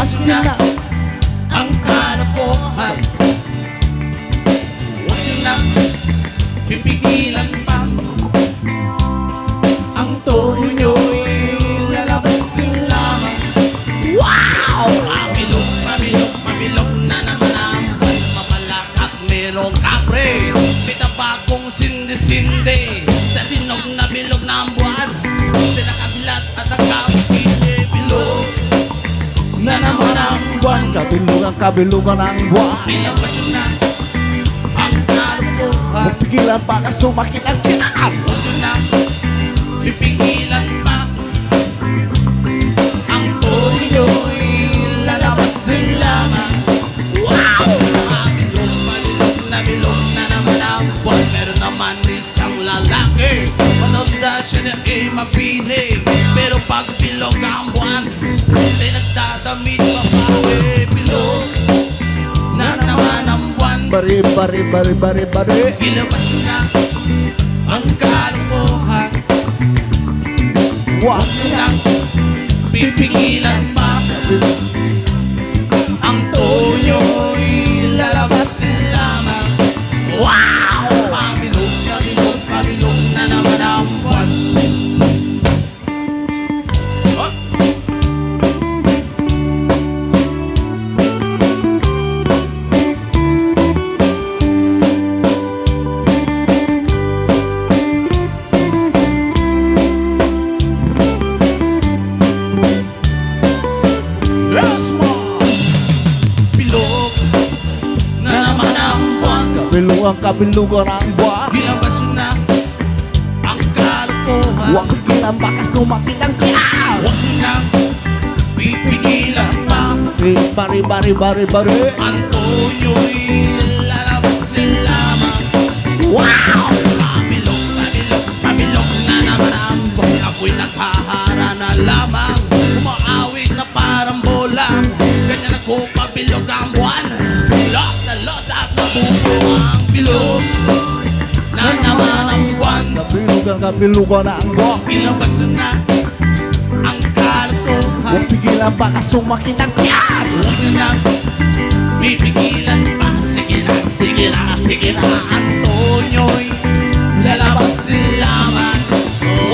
Lalabas na ang kalokohan. Huwag nyo nang pipigilan pa. Ang tono nyo'y lalabas din lamang. Wow! Mabilog, mabilog, mabilog na naman ang buwan. Mapalak at merong kapre. May tabakong sindi-sindi sa sinog na bilog na ang buwan. Sinakabilat at ang kapitid bilog na naman ang buwan. Kabilugan, kabilugan ang buwan. Ilabas yun na ang kalokohan. Mapigilan pa ka sumakit ang tiyan. Huwag nyo na pipigilan pa. Ang tono nyo'y lalabas din lamang. Wow! Mabilog, mabilog na bilog na naman ang buwan. Meron naman isang lalaki, manood siya na mapili. Pero pag bilog ang buwan, siya'y nagdadamit babae. Bilog na naman ang buwan. Bari, bari, bari, bari, bari. Ilabas na ang kalokohan. Wow! Huwag nyo nang pipigilan pa. Ang tono nyo'y lalabas din lamang. Wow! Mabilog, mabilog, mabilog na naman ang buwan. Oh! Yes, ma! Bilog na naman ang buwan. Kabilugan, kabilugan ang buwan. Ilabas yun na ang kalokohan. Huwag pigilan pa ka sumakit ang tiyan. Huwag nyo nang pipigilan pa. Bari, bari, bari, bari. Ang tono nyo'y lalabas din lamang. Wow! Mabilog, mabilog, mabilog na naman ang buwan. Ako'y naghahara na lamang. Umaawit na parang bola. Ganyan ako pabilog ang buwan. Lost na lost at nabubuo ang bilog na naman ang buwan. Kabilugan, kabilugan ang buwan. Ilabas na ang kalokohan. Huwag pigilan pa ka sumakit ang tiyan. Huwag nyo nang pipigilan pa. Sige na, sige na, sige na. Ang tono nyo'y lalabas lamang.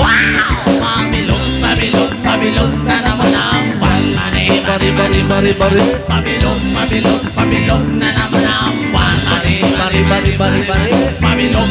Wow! Mabilog, mabilog, mabilog na naman ang buwan. Bari, bari, bari, bari. Mabilog, mabilog, mabilog na naman ang buwan. Bari, bari, bari, bari. Mabilog,